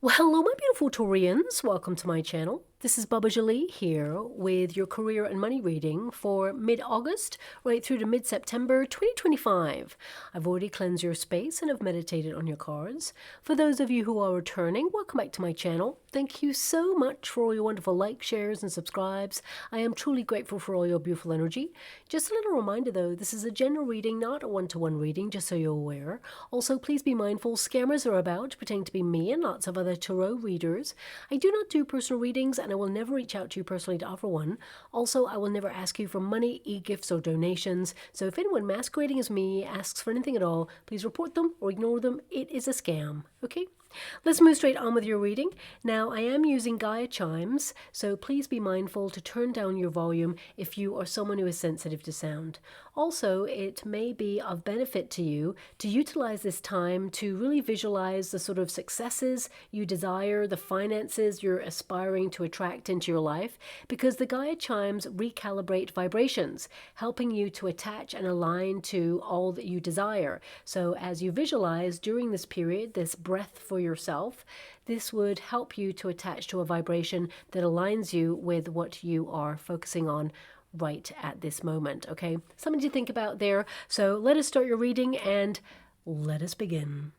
Well, hello, my beautiful Taurians. Welcome to my channel. This is Baba Jolie here with your career and money reading for mid-August right through to mid-September 2025. I've already cleansed your space and have meditated on your cards. For those of you who are returning, welcome back to my channel. Thank you so much for all your wonderful likes, shares, and subscribes. I am truly grateful for all your beautiful energy. Just a little reminder though, this is a general reading, not a one-to-one reading, just so you're aware. Also, please be mindful, scammers are about, pretending to be me and lots of other tarot readers. I do not do personal readings, and I will never reach out to you personally to offer one. Also, I will never ask you for money, e-gifts, or donations. So if anyone masquerading as me asks for anything at all, please report them or ignore them. It is a scam, okay? Let's move straight on with your reading. Now, I am using Gaia chimes, so please be mindful to turn down your volume if you are someone who is sensitive to sound. Also, it may be of benefit to you to utilize this time to really visualize the sort of successes you desire, the finances you're aspiring to attract into your life, because the Gaia chimes recalibrate vibrations, helping you to attach and align to all that you desire. So as you visualize during this period, this breath for yourself, this would help you to attach to a vibration that aligns you with what you are focusing on right at this moment. Okay, something to think about there. So let us start your reading and let us begin.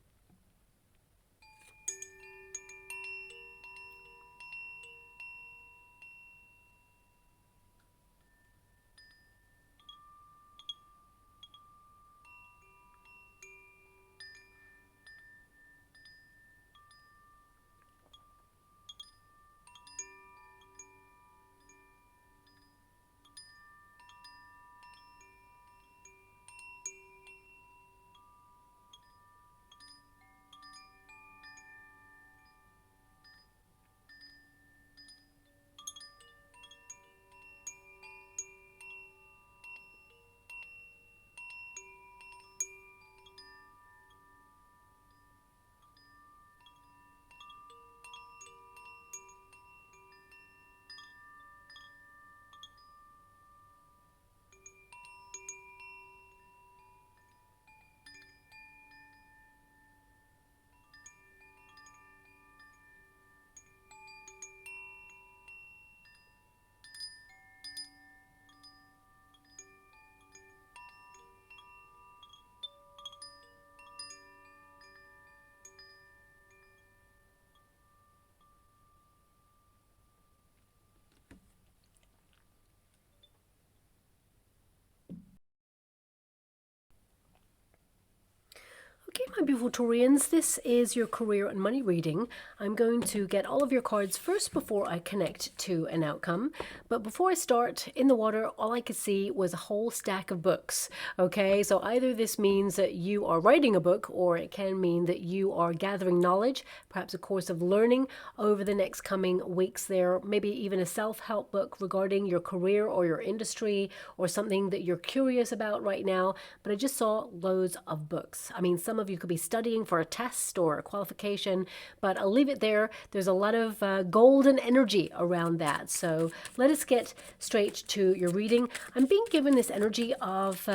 Okay, my beautiful Taurians, this is your career and money reading. I'm going to get all of your cards first before I connect to an outcome. But before I start, in the water, all I could see was a whole stack of books. Okay, so either this means that you are writing a book, or it can mean that you are gathering knowledge, perhaps a course of learning over the next coming weeks there, maybe even a self-help book regarding your career or your industry or something that you're curious about right now. But I just saw loads of books. I mean, some of you could be studying for a test or a qualification, but I'll leave it there. There's a lot of golden energy around that. So let us get straight to your reading. I'm being given this energy of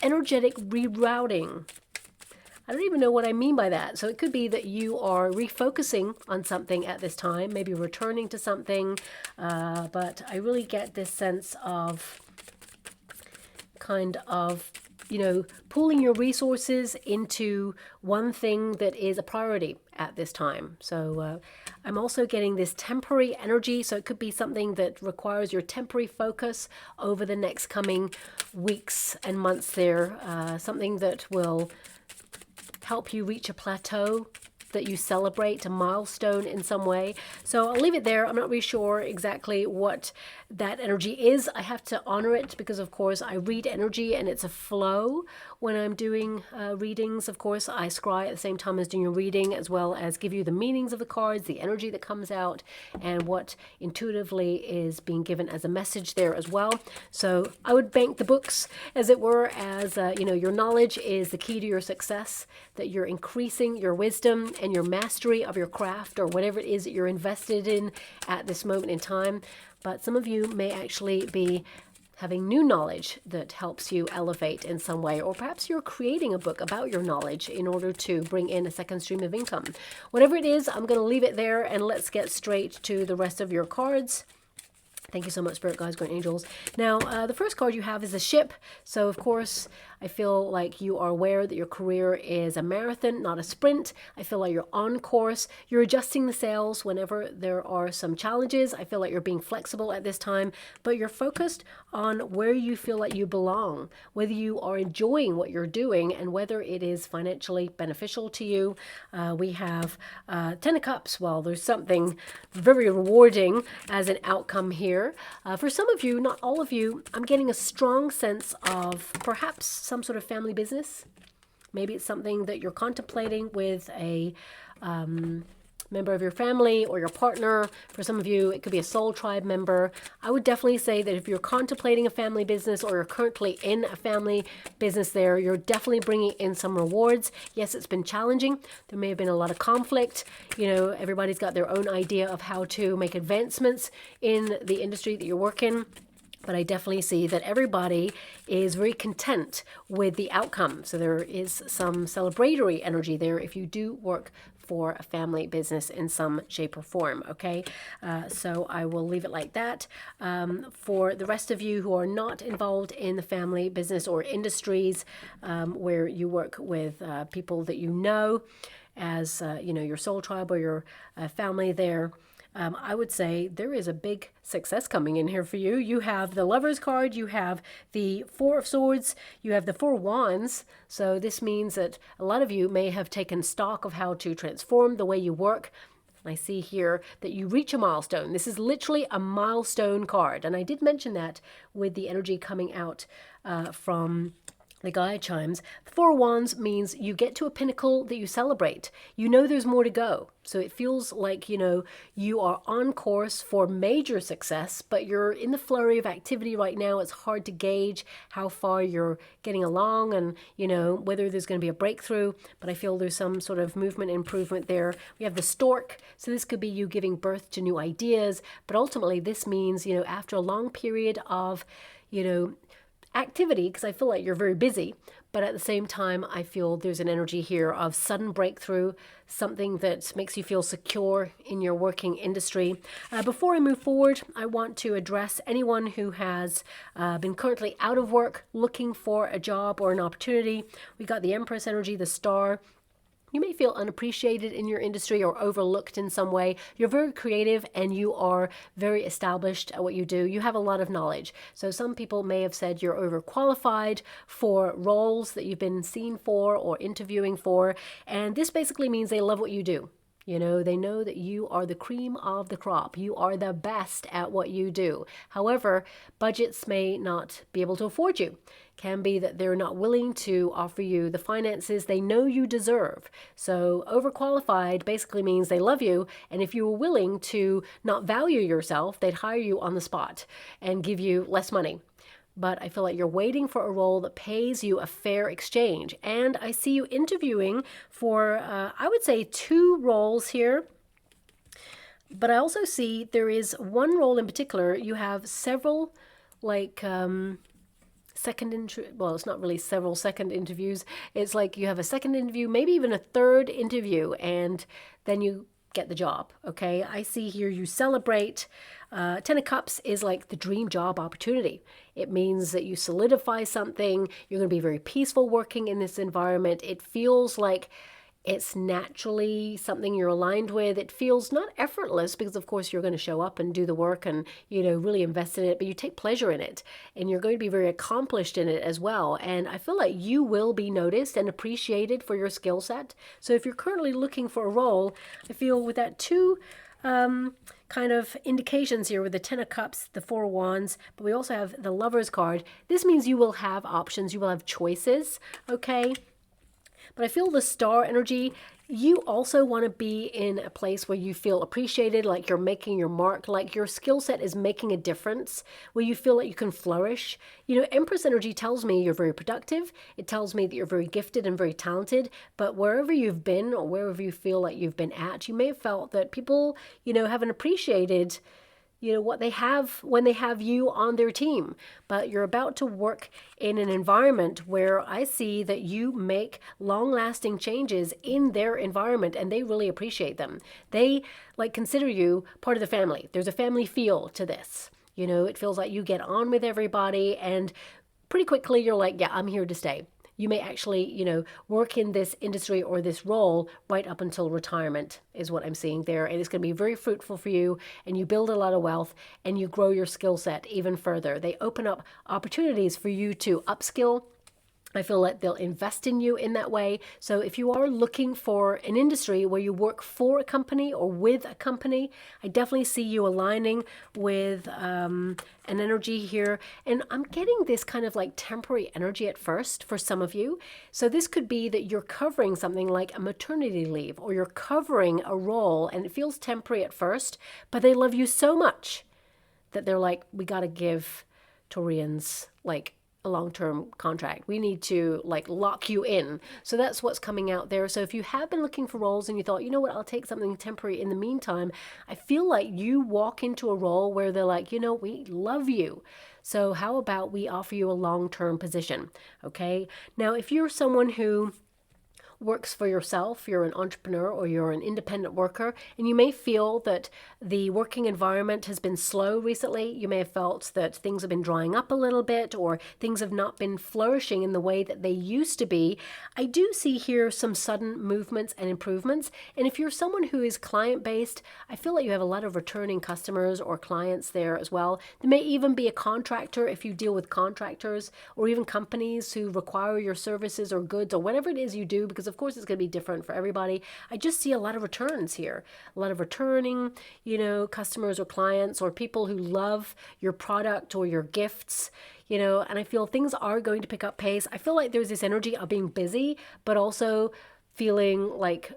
energetic rerouting. I don't even know what I mean by that. So it could be that you are refocusing on something at this time, maybe returning to something, but I really get this sense of kind of, you know, pooling your resources into one thing that is a priority at this time. So I'm also getting this temporary energy. So it could be something that requires your temporary focus over the next coming weeks and months there. Something that will help you reach a plateau that you celebrate, a milestone in some way. So I'll leave it there. I'm not really sure exactly what that energy is. I have to honor it because, of course, I read energy and it's a flow when I'm doing readings. Of course, I scry at the same time as doing a reading, as well as give you the meanings of the cards, the energy that comes out, and what intuitively is being given as a message there as well. So I would bank the books, as it were, as, you know, your knowledge is the key to your success, that you're increasing your wisdom and your mastery of your craft or whatever it is that you're invested in at this moment in time. But some of you may actually be having new knowledge that helps you elevate in some way, or perhaps you're creating a book about your knowledge in order to bring in a second stream of income. Whatever it is, I'm going to leave it there, and let's get straight to the rest of your cards. Thank you so much, Spirit Guides, Great Angels. Now, the first card you have is a ship. So, of course, I feel like you are aware that your career is a marathon, not a sprint. I feel like you're on course. You're adjusting the sails whenever there are some challenges. I feel like you're being flexible at this time, but you're focused on where you feel like you belong, whether you are enjoying what you're doing, and whether it is financially beneficial to you. We have 10 of Cups. Well, there's something very rewarding as an outcome here. For some of you, not all of you, I'm getting a strong sense of perhaps some sort of family business. Maybe it's something that you're contemplating with a member of your family or your partner. For some of you, it could be a soul tribe member. I would definitely say that if you're contemplating a family business, or you're currently in a family business there, you're definitely bringing in some rewards. Yes, it's been challenging. There may have been a lot of conflict. You know, everybody's got their own idea of how to make advancements in the industry that you work in. But I definitely see that everybody is very content with the outcome. So there is some celebratory energy there if you do work for a family business in some shape or form, okay? So I will leave it like that. For the rest of you who are not involved in the family business or industries where you work with people that you know as, you know, your soul tribe or your family there, I would say there is a big success coming in here for you. You have the Lovers card, you have the Four of Swords, you have the Four of Wands. So this means that a lot of you may have taken stock of how to transform the way you work. I see here that you reach a milestone. This is literally a milestone card. And I did mention that with the energy coming out from the Gaia chimes. The Four of Wands means you get to a pinnacle that you celebrate. You know there's more to go. So it feels like, you know, you are on course for major success, but you're in the flurry of activity right now. It's hard to gauge how far you're getting along and, you know, whether there's going to be a breakthrough. But I feel there's some sort of movement, improvement there. We have the Stork. So this could be you giving birth to new ideas. But ultimately, this means, you know, after a long period of, you know, activity, because I feel like you're very busy, but at the same time I feel there's an energy here of sudden breakthrough, something that makes you feel secure in your working industry. Before I move forward, I want to address anyone who has been currently out of work looking for a job or an opportunity. We got the Empress energy, the Star. You may feel unappreciated in your industry or overlooked in some way. You're very creative and you are very established at what you do. You have a lot of knowledge. So some people may have said you're overqualified for roles that you've been seen for or interviewing for. And this basically means they love what you do. You know, they know that you are the cream of the crop. You are the best at what you do. However, budgets may not be able to afford you. Can be that they're not willing to offer you the finances they know you deserve. So overqualified basically means they love you, and if you were willing to not value yourself, they'd hire you on the spot and give you less money. But I feel like you're waiting for a role that pays you a fair exchange. And I see you interviewing for, I would say, 2 roles here. But I also see there is one role in particular. You have several, like, well, it's not really several second interviews. It's like you have a second interview, maybe even a third interview, and then you get the job, okay? I see here you celebrate. 10 of Cups is like the dream job opportunity. It means that you solidify something. You're going to be very peaceful working in this environment. It feels like it's naturally something you're aligned with. It feels not effortless because, of course, you're going to show up and do the work and, you know, really invest in it, but you take pleasure in it and you're going to be very accomplished in it as well. And I feel like you will be noticed and appreciated for your skill set. So if you're currently looking for a role, I feel with that 2 kind of indications here with the 10 of Cups, the 4 of Wands, but we also have the Lovers card. This means you will have options, you will have choices, okay? But I feel the Star energy, you also want to be in a place where you feel appreciated, like you're making your mark, like your skill set is making a difference, where you feel like you can flourish. You know, Empress energy tells me you're very productive. It tells me that you're very gifted and very talented. But wherever you've been or wherever you feel like you've been at, you may have felt that people, you know, haven't appreciated what they have when they have you on their team. But you're about to work in an environment where I see that you make long-lasting changes in their environment, and they really appreciate them. They consider you part of the family. There's a family feel to this. It feels like you get on with everybody, and pretty quickly you're like, yeah, I'm here to stay. You may actually, work in this industry or this role right up until retirement is what I'm seeing there. And it's going to be very fruitful for you, and you build a lot of wealth and you grow your skill set even further. They open up opportunities for you to upskill. I feel like they'll invest in you in that way. So if you are looking for an industry where you work for a company or with a company, I definitely see you aligning with an energy here. And I'm getting this kind of like temporary energy at first for some of you. So this could be that you're covering something like a maternity leave, or you're covering a role and it feels temporary at first, but they love you so much that they're like, we got to give Taurians a long-term contract. We need to lock you in. So that's what's coming out there. So if you have been looking for roles and you thought, you know what, I'll take something temporary in the meantime, I feel like you walk into a role where they're like, we love you. So how about we offer you a long-term position? Okay. Now, if you're someone who works for yourself, you're an entrepreneur or you're an independent worker, and you may feel that the working environment has been slow recently. You may have felt that things have been drying up a little bit, or things have not been flourishing in the way that they used to be. I do see here some sudden movements and improvements. And if you're someone who is client-based, I feel like you have a lot of returning customers or clients there as well. There may even be a contractor if you deal with contractors, or even companies who require your services or goods or whatever it is you do, because of course it's going to be different for everybody. I just see a lot of returns here, a lot of returning, customers or clients or people who love your product or your gifts, and I feel things are going to pick up pace. I feel like there's this energy of being busy, but also feeling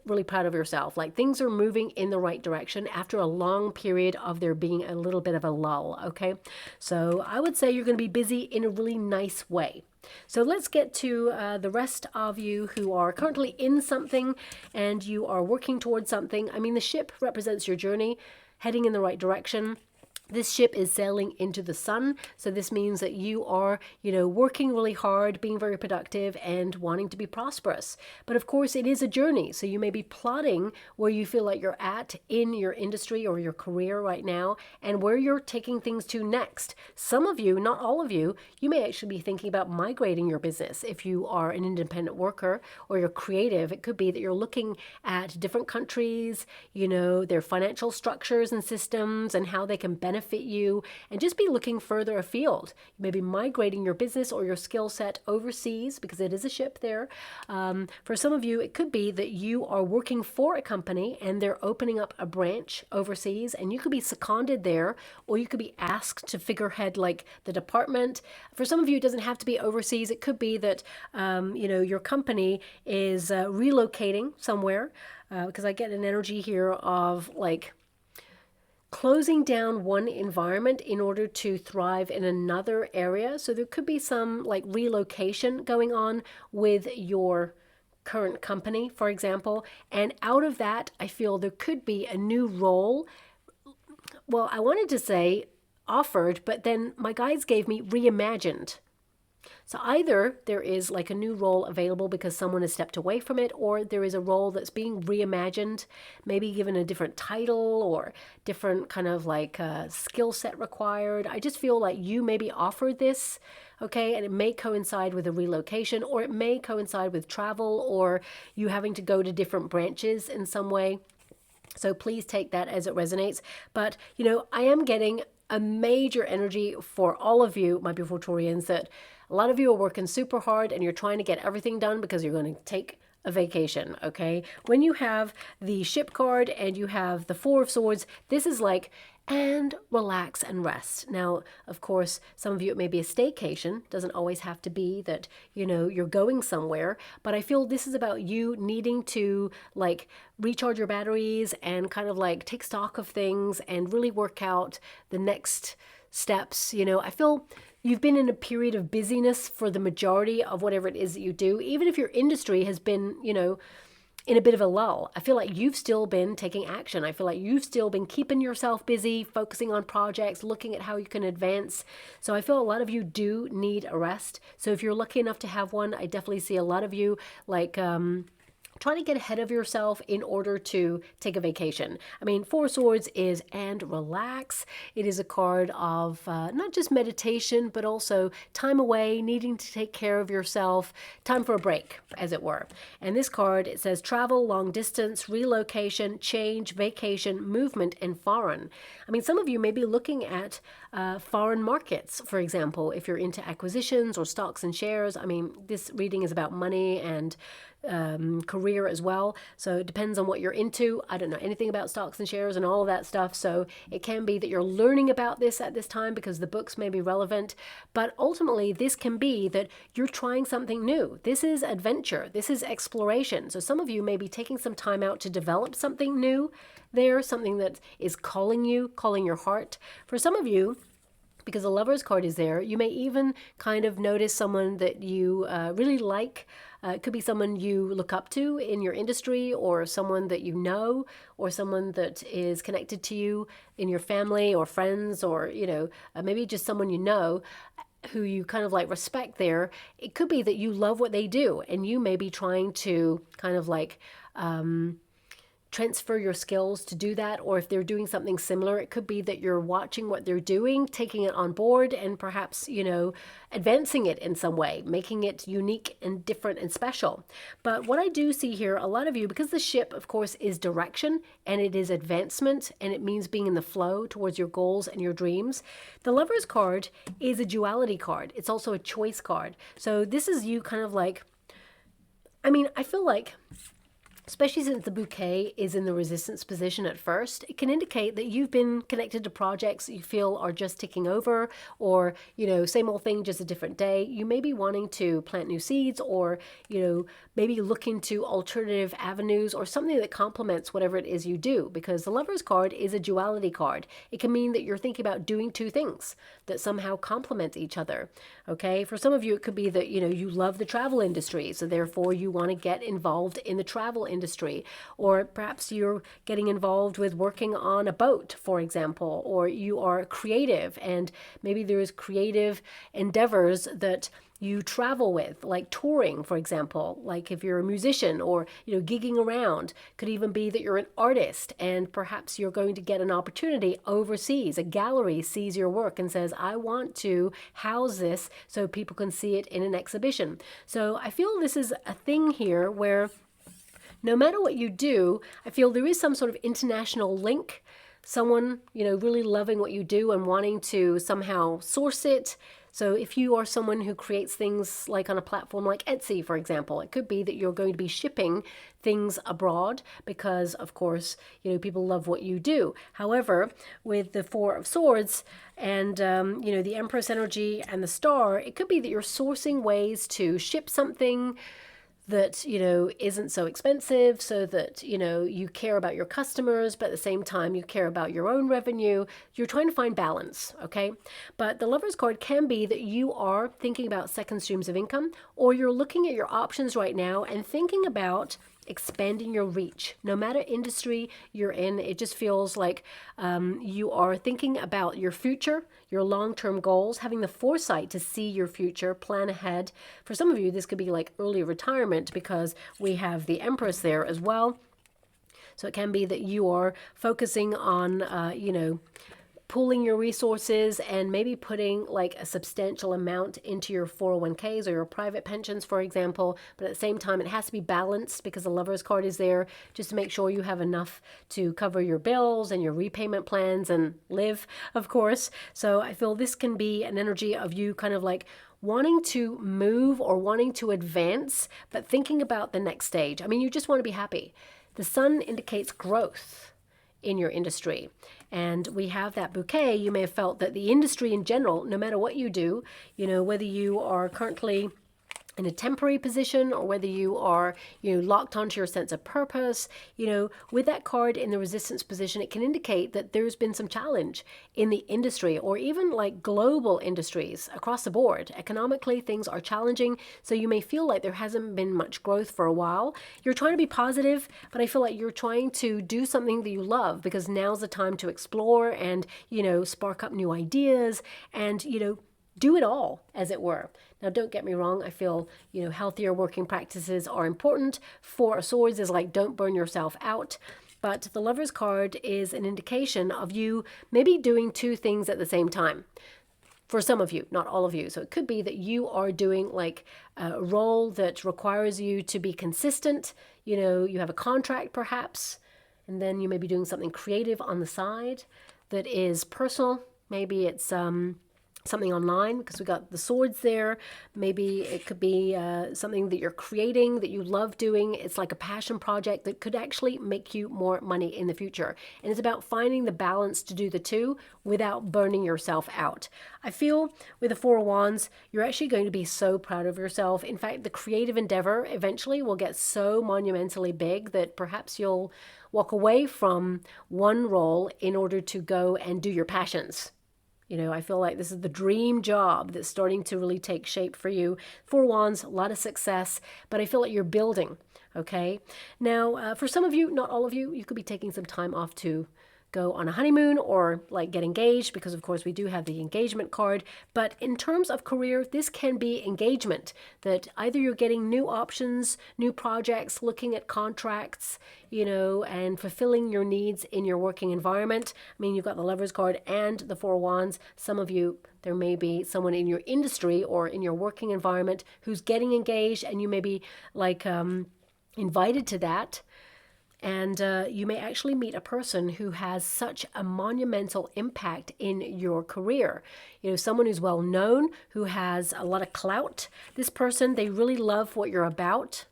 really proud of yourself. Things are moving in the right direction after a long period of there being a little bit of a lull. Okay. So I would say you're going to be busy in a really nice way. So let's get to the rest of you who are currently in something and you are working towards something. I mean, the ship represents your journey heading in the right direction. This ship is sailing into the sun. So this means that you are, working really hard, being very productive and wanting to be prosperous. But of course it is a journey. So you may be plotting where you feel like you're at in your industry or your career right now and where you're taking things to next. Some of you, not all of you, you may actually be thinking about migrating your business. If you are an independent worker or you're creative, it could be that you're looking at different countries, their financial structures and systems and how they can benefit you, and just be looking further afield. You may be migrating your business or your skill set overseas because it is a ship there. For some of you, it could be that you are working for a company and they're opening up a branch overseas, and you could be seconded there, or you could be asked to figurehead the department. For some of you, it doesn't have to be overseas. It could be that your company is relocating somewhere, because I get an energy here of closing down one environment in order to thrive in another area. So there could be some relocation going on with your current company, for example. And out of that, I feel there could be a new role. Well, I wanted to say offered, but then my guides gave me reimagined. So either there is a new role available because someone has stepped away from it, or there is a role that's being reimagined, maybe given a different title or different kind of skill set required. I just feel like you may be offered this, okay, and it may coincide with a relocation, or it may coincide with travel, or you having to go to different branches in some way. So please take that as it resonates. But, I am getting a major energy for all of you, my beautiful Taurians, that a lot of you are working super hard and you're trying to get everything done because you're going to take a vacation, okay? When you have the ship card and you have the Four of Swords, this is and relax and rest. Now, of course, some of you, it may be a staycation. Doesn't always have to be that, you're going somewhere. But I feel this is about you needing to recharge your batteries and kind of take stock of things and really work out the next steps. I feel you've been in a period of busyness for the majority of whatever it is that you do. Even if your industry has been, in a bit of a lull. I feel like you've still been taking action. I feel like you've still been keeping yourself busy, focusing on projects, looking at how you can advance. So I feel a lot of you do need a rest. So if you're lucky enough to have one, I definitely see a lot of you like trying to get ahead of yourself in order to take a vacation. I mean, Four Swords is and relax. It is a card of not just meditation, but also time away, needing to take care of yourself, time for a break, as it were. And this card, it says travel, long distance, relocation, change, vacation, movement, and foreign. I mean, some of you may be looking at foreign markets, for example, if you're into acquisitions or stocks and shares. I mean, this reading is about money and career as well. So it depends on what you're into. I don't know anything about stocks and shares and all of that stuff. So it can be that you're learning about this at this time because the books may be relevant. But ultimately, this can be that you're trying something new. This is adventure. This is exploration. So some of you may be taking some time out to develop something new there, something that is calling you, calling your heart. For some of you, because the Lover's card is there, you may even kind of notice someone that you really like. It could be someone you look up to in your industry, or someone that you know, or someone that is connected to you in your family or friends, or, you know, maybe just someone you know who you kind of like respect there. It could be that you love what they do and you may be trying to kind of like transfer your skills to do that. Or if they're doing something similar, it could be that you're watching what they're doing, taking it on board, and perhaps, you know, advancing it in some way, making it unique and different and special. But what I do see here, a lot of you, because the ship, of course, is direction and it is advancement and it means being in the flow towards your goals and your dreams. The Lover's card is a duality card. It's also a choice card. So this is you kind of like, I mean, I feel like, especially since the bouquet is in the resistance position at first, it can indicate that you've been connected to projects that you feel are just ticking over, or, you know, same old thing, just a different day. You may be wanting to plant new seeds, or, you know, maybe look into alternative avenues or something that complements whatever it is you do, because the Lover's card is a duality card. It can mean that you're thinking about doing two things that somehow complement each other. Okay. For some of you, it could be that, you know, you love the travel industry, so therefore you want to get involved in the travel industry, or perhaps you're getting involved with working on a boat, for example, or you are creative and maybe there's creative endeavors that you travel with, like touring, for example, like if you're a musician, or, you know, gigging around. Could even be that you're an artist and perhaps you're going to get an opportunity overseas. A gallery sees your work and says, I want to house this so people can see it in an exhibition. So I feel this is a thing here where no matter what you do, I feel there is some sort of international link. Someone, you know, really loving what you do and wanting to somehow source it. So if you are someone who creates things like on a platform like Etsy, for example, it could be that you're going to be shipping things abroad because, of course, you know, people love what you do. However, with the Four of Swords and, you know, the Empress energy and the Star, it could be that you're sourcing ways to ship something that, you know, isn't so expensive, so that, you know, you care about your customers, but at the same time you care about your own revenue. You're trying to find balance, okay? But the Lover's card can be that you are thinking about second streams of income, or you're looking at your options right now and thinking about expanding your reach. No matter industry you're in, it just feels like you are thinking about your future, your long-term goals, having the foresight to see your future, plan ahead. For some of you, this could be like early retirement because we have the Empress there as well. So it can be that you are focusing on, you know, pooling your resources and maybe putting like a substantial amount into your 401ks or your private pensions, for example. But at the same time, it has to be balanced because the Lover's card is there just to make sure you have enough to cover your bills and your repayment plans and live, of course. So I feel this can be an energy of you kind of like wanting to move or wanting to advance, but thinking about the next stage. I mean, you just want to be happy. The Sun indicates growth in your industry. And we have that bouquet. You may have felt that the industry in general, no matter what you do, you know, whether you are currently in a temporary position or whether you are, locked onto your sense of purpose. With that card in the resistance position, it can indicate that there's been some challenge in the industry or even like global industries across the board. Economically, things are challenging, so you may feel like there hasn't been much growth for a while. You're trying to be positive, but I feel like you're trying to do something that you love, because now's the time to explore and, spark up new ideas and, do it all, as it were. Now, don't get me wrong. I feel, healthier working practices are important. Four of Swords is like, don't burn yourself out. But the Lover's card is an indication of you maybe doing two things at the same time. For some of you, not all of you. So it could be that you are doing like a role that requires you to be consistent. You have a contract perhaps, and then you may be doing something creative on the side that is personal. Maybe it's something online, because we got the swords there. Maybe it could be something that you're creating that you love doing. It's like a passion project that could actually make you more money in the future. And it's about finding the balance to do the two without burning yourself out. I feel with the Four of Wands, you're actually going to be so proud of yourself. In fact, the creative endeavor eventually will get so monumentally big that perhaps you'll walk away from one role in order to go and do your passions. I feel like this is the dream job that's starting to really take shape for you. Four Wands, a lot of success, but I feel like you're building, okay? Now, for some of you, not all of you, you could be taking some time off to go on a honeymoon or like get engaged, because of course we do have the engagement card. But in terms of career, this can be engagement, that either you're getting new options, new projects, looking at contracts, and fulfilling your needs in your working environment. I mean, you've got the Lover's card and the Four of Wands. Some of you, there may be someone in your industry or in your working environment who's getting engaged, and you may be like invited to that. And you may actually meet a person who has such a monumental impact in your career. Someone who's well known, who has a lot of clout. This person, they really love what you're about.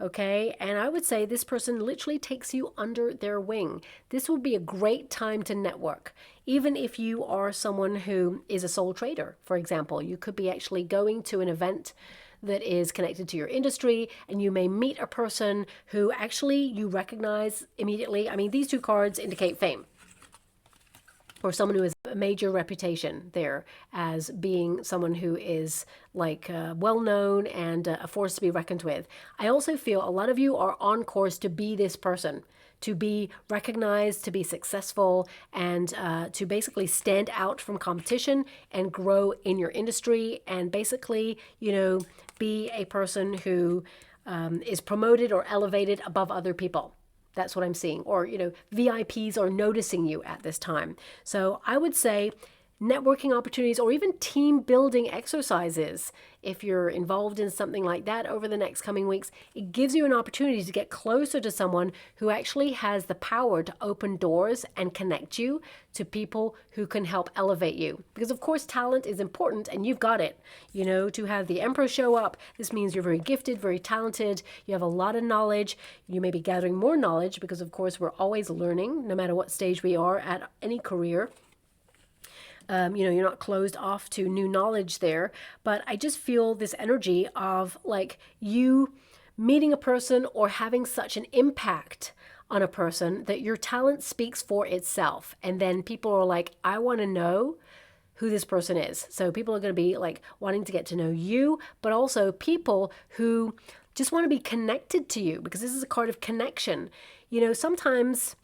Okay, and I would say this person literally takes you under their wing. This would be a great time to network. Even if you are someone who is a sole trader, for example, you could be actually going to an event that is connected to your industry, and you may meet a person who actually you recognize immediately. I mean, these two cards indicate fame, or someone who has a major reputation there as being someone who is like well known and a force to be reckoned with. I also feel a lot of you are on course to be this person, to be recognized, to be successful, and to basically stand out from competition and grow in your industry, and basically, be a person who is promoted or elevated above other people. That's what I'm seeing. Or, VIPs are noticing you at this time. So I would say networking opportunities or even team building exercises, if you're involved in something like that over the next coming weeks, it gives you an opportunity to get closer to someone who actually has the power to open doors and connect you to people who can help elevate you. Because of course talent is important, and you've got it. To have the Emperor show up, this means you're very gifted, very talented, you have a lot of knowledge. You may be gathering more knowledge, because of course we're always learning, no matter what stage we are at any career. You're not closed off to new knowledge there, but I just feel this energy of like you meeting a person or having such an impact on a person that your talent speaks for itself. And then people are like, I want to know who this person is. So people are going to be like wanting to get to know you, but also people who just want to be connected to you, because this is a card of connection. Sometimes,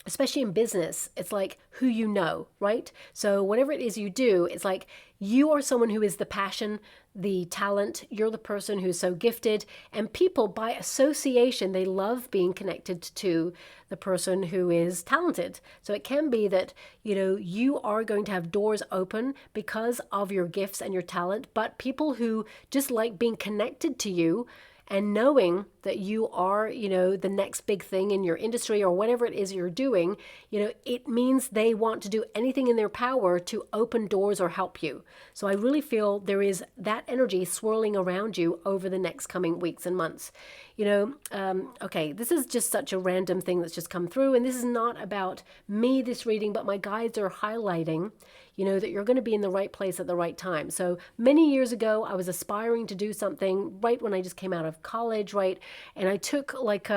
especially in business, it's like who you know, right? So whatever it is you do, it's like you are someone who is the passion, the talent, you're the person who's so gifted, and people by association, they love being connected to the person who is talented. So it can be that, you are going to have doors open because of your gifts and your talent, but people who just like being connected to you and knowing that you are, the next big thing in your industry or whatever it is you're doing, it means they want to do anything in their power to open doors or help you. So I really feel there is that energy swirling around you over the next coming weeks and months. Okay, this is just such a random thing that's just come through, and this is not about me, this reading, but my guides are highlighting, you know, that you're going to be in the right place at the right time. So many years ago, I was aspiring to do something right when I just came out of college, right? And I took like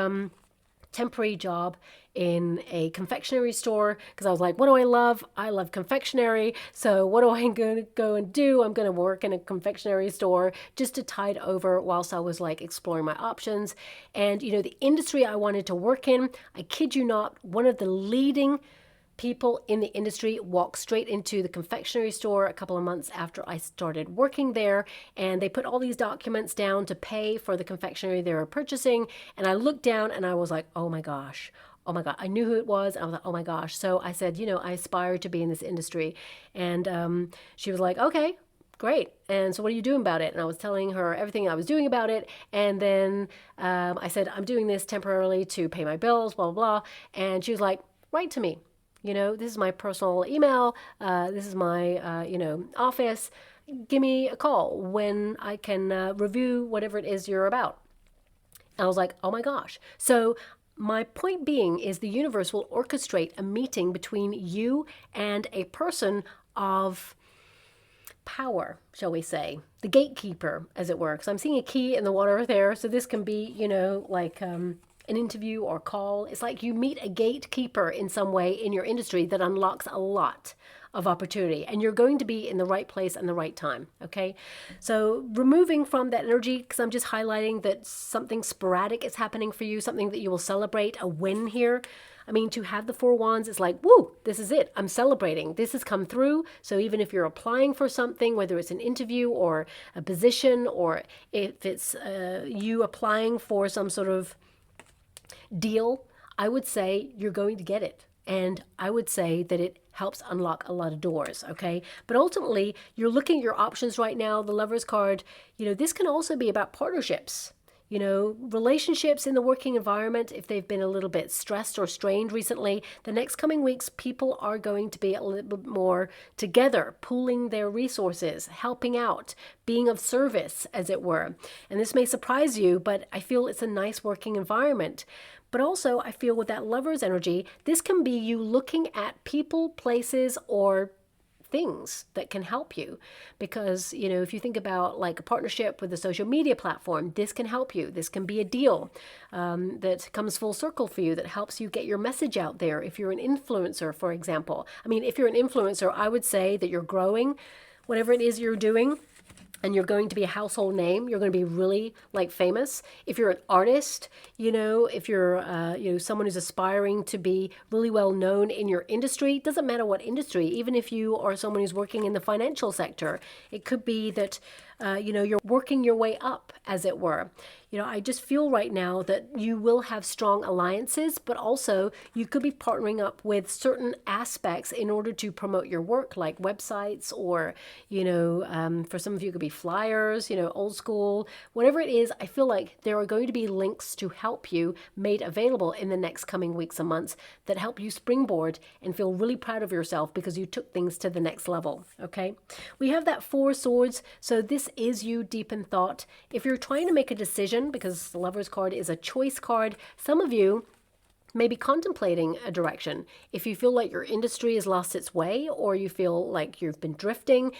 temporary job in a confectionery store because I was like, what do I love? I love confectionery. So what do I going to go and do? I'm going to work in a confectionery store just to tide over whilst I was like exploring my options. And, you know, the industry I wanted to work in, I kid you not, one of the leading people in the industry walked straight into the confectionery store a couple of months after I started working there, and they put all these documents down to pay for the confectionery they were purchasing. And I looked down and I was like, oh my gosh. Oh my God, I knew who it was. I was like, oh my gosh. So I said, you know, I aspire to be in this industry. And she was like, okay, great. And so what are you doing about it? And I was telling her everything I was doing about it. And then I said, I'm doing this temporarily to pay my bills, blah, blah, blah. And she was like, write to me. You know, this is my personal email. This is my, office. Give me a call when I can review whatever it is you're about. And I was like, oh my gosh. So my point being is the universe will orchestrate a meeting between you and a person of power, shall we say, the gatekeeper, as it were. Because I'm seeing a key in the water there. So this can be, you know, like an interview or call. It's like you meet a gatekeeper in some way in your industry that unlocks a lot of opportunity, and you're going to be in the right place and the right time. Okay, so removing from that energy, because I'm just highlighting that something sporadic is happening for you, something that you will celebrate, a win here. I mean, to have the Four Wands, it's like, woo, this is it. I'm celebrating. This has come through. So even if you're applying for something, whether it's an interview or a position, or if it's you applying for some sort of deal, I would say you're going to get it. And I would say that it helps unlock a lot of doors, okay? But ultimately, you're looking at your options right now. The Lover's card, you know, this can also be about partnerships. You know, relationships in the working environment, if they've been a little bit stressed or strained recently, the next coming weeks, people are going to be a little bit more together, pooling their resources, helping out, being of service, as it were. And this may surprise you, but I feel it's a nice working environment. But also, I feel with that Lover's energy, this can be you looking at people, places, or things that can help you. Because, you know, if you think about like a partnership with a social media platform, this can help you. This can be a deal that comes full circle for you, that helps you get your message out there. If you're an influencer, for example. I mean, if you're an influencer, I would say that you're growing, whatever it is you're doing, and you're going to be a household name. You're going to be really like famous. If you're an artist, you know, if you're, someone who's aspiring to be really well known in your industry, it doesn't matter what industry, even if you are someone who's working in the financial sector, it could be that, you're working your way up, as it were. You know, I just feel right now that you will have strong alliances, but also you could be partnering up with certain aspects in order to promote your work, like websites, or, for some of you, it could be flyers, old school, whatever it is. I feel like there are going to be links to help you made available in the next coming weeks and months that help you springboard and feel really proud of yourself because you took things to the next level. Okay. We have that Four Swords. So this is you deep in thought. If you're trying to make a decision, because the Lover's card is a choice card, some of you may be contemplating a direction. If you feel like your industry has lost its way, or you feel like you've been drifting,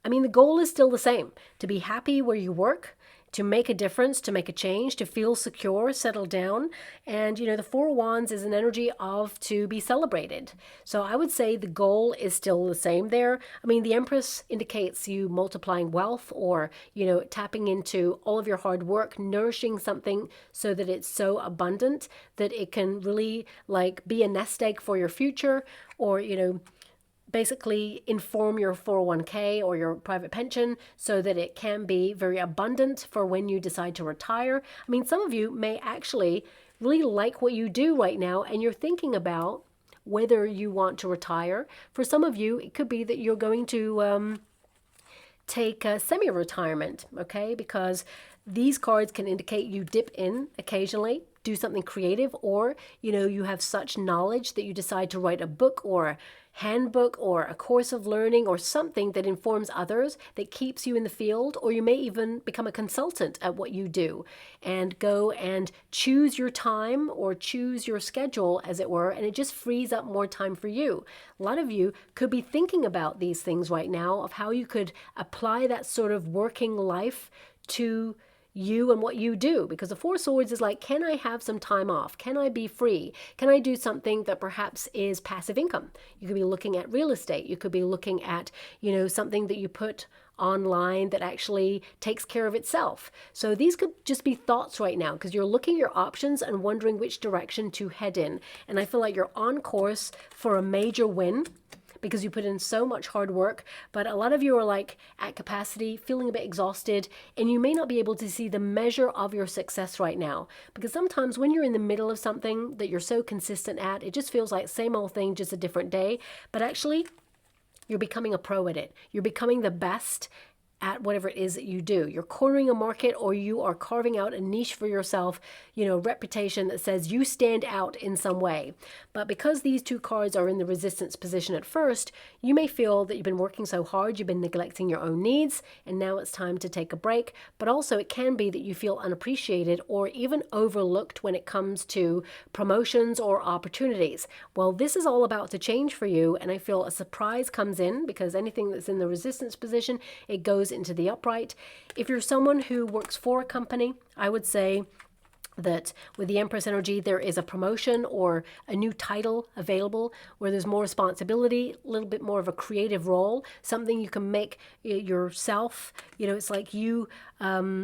I mean, the goal is still the same: to be happy where you work, to make a difference, to make a change, to feel secure, settle down. And, the Four Wands is an energy of to be celebrated. So I would say the goal is still the same there. I mean, the Empress indicates you multiplying wealth, or, tapping into all of your hard work, nourishing something so that it's so abundant that it can really be a nest egg for your future, or, basically inform your 401k or your private pension so that it can be very abundant for when you decide to retire. I mean, some of you may actually really like what you do right now, and you're thinking about whether you want to retire. For some of you, it could be that you're going to take a semi-retirement, okay? Because these cards can indicate you dip in occasionally, do something creative, or, you have such knowledge that you decide to write a book or handbook or a course of learning or something that informs others, that keeps you in the field, or you may even become a consultant at what you do and go and choose your time or choose your schedule, as it were, and it just frees up more time for you. A lot of you could be thinking about these things right now of how you could apply that sort of working life to you and what you do, because the Four Swords is like, can I have some time off? Can I be free? Can I do something that perhaps is passive income? You could be looking at real estate. You could be looking at, something that you put online that actually takes care of itself. So these could just be thoughts right now, because you're looking at your options and wondering which direction to head in. And I feel like you're on course for a major win, because you put in so much hard work, but a lot of you are like at capacity, feeling a bit exhausted, and you may not be able to see the measure of your success right now. Because sometimes when you're in the middle of something that you're so consistent at, it just feels like same old thing, just a different day. But actually, you're becoming a pro at it. You're becoming the best at whatever it is that you do. You're cornering a market, or you are carving out a niche for yourself, reputation that says you stand out in some way. But because these two cards are in the resistance position at first, you may feel that you've been working so hard, you've been neglecting your own needs, and now it's time to take a break. But also it can be that you feel unappreciated or even overlooked when it comes to promotions or opportunities. Well, this is all about to change for you, and I feel a surprise comes in, because anything that's in the resistance position, it goes into the upright. If you're someone who works for a company, I would say that with the Empress energy, there is a promotion or a new title available where there's more responsibility, a little bit more of a creative role, something you can make yourself. It's like you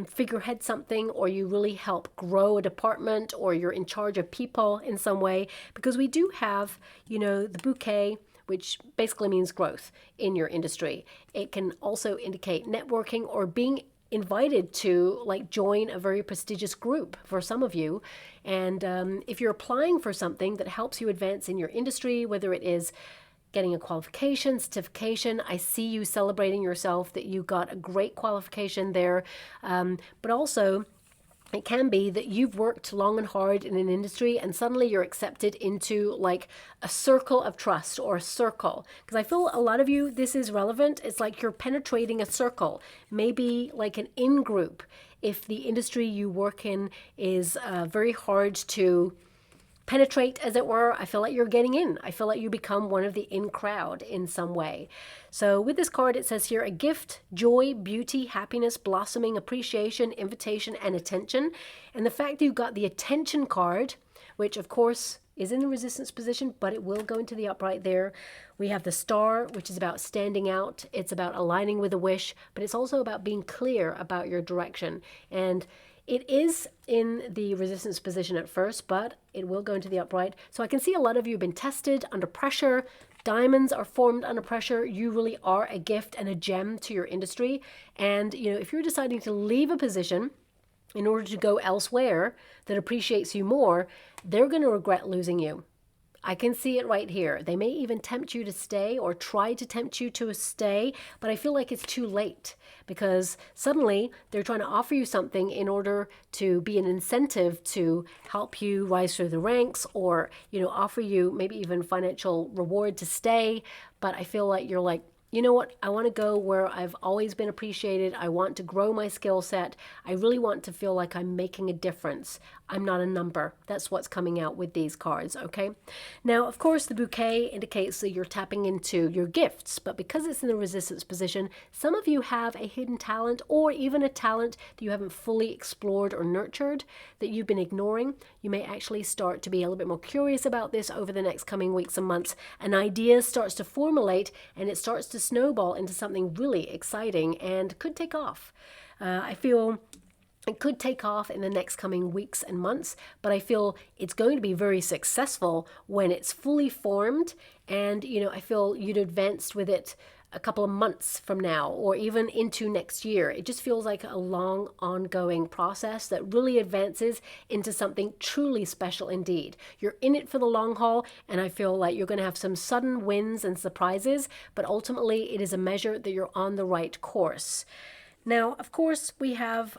figurehead something, or you really help grow a department, or you're in charge of people in some way, because we do have, the bouquet, which basically means growth in your industry. It can also indicate networking or being invited to join a very prestigious group for some of you. And if you're applying for something that helps you advance in your industry, whether it is getting a qualification, certification, I see you celebrating yourself that you got a great qualification there. But also, it can be that you've worked long and hard in an industry, and suddenly you're accepted into a circle of trust, or a circle. Because I feel a lot of you, this is relevant. It's like you're penetrating a circle, maybe like an in-group. If the industry you work in is very hard to penetrate, as it were, I feel like you're getting in. I feel like you become one of the in crowd in some way. So with this card, it says here, a gift, joy, beauty, happiness, blossoming, appreciation, invitation, and attention. And the fact that you got the attention card, which of course is in the resistance position, but it will go into the upright there. We have the star, which is about standing out. It's about aligning with a wish, but it's also about being clear about your direction. And it is in the resistance position at first, but it will go into the upright. So I can see a lot of you have been tested under pressure. Diamonds are formed under pressure. You really are a gift and a gem to your industry. And, if you're deciding to leave a position in order to go elsewhere that appreciates you more, they're going to regret losing you. I can see it right here. They may even tempt you to stay, or try to tempt you to stay, but I feel like it's too late, because suddenly they're trying to offer you something in order to be an incentive to help you rise through the ranks, or, offer you maybe even financial reward to stay. But I feel like you're like, you know what, I want to go where I've always been appreciated. I want to grow my skill set. I really want to feel like I'm making a difference. I'm not a number. That's what's coming out with these cards, okay? Now, of course, the bouquet indicates that you're tapping into your gifts, but because it's in the resistance position, some of you have a hidden talent, or even a talent that you haven't fully explored or nurtured, that you've been ignoring. You may actually start to be a little bit more curious about this over the next coming weeks and months. An idea starts to formulate, and it starts to snowball into something really exciting and could take off. I feel it could take off in the next coming weeks and months, but I feel it's going to be very successful when it's fully formed. And, I feel you'd advanced with it a couple of months from now, or even into next year. It just feels like a long, ongoing process that really advances into something truly special indeed. You're in it for the long haul, and I feel like you're going to have some sudden wins and surprises, but ultimately it is a measure that you're on the right course. Now, of course, we have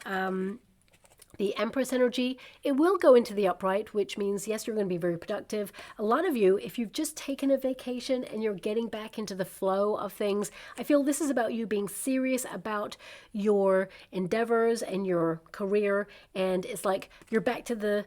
The Empress energy, it will go into the upright, which means, yes, you're going to be very productive. A lot of you, if you've just taken a vacation and you're getting back into the flow of things, I feel this is about you being serious about your endeavors and your career. And it's like you're back to the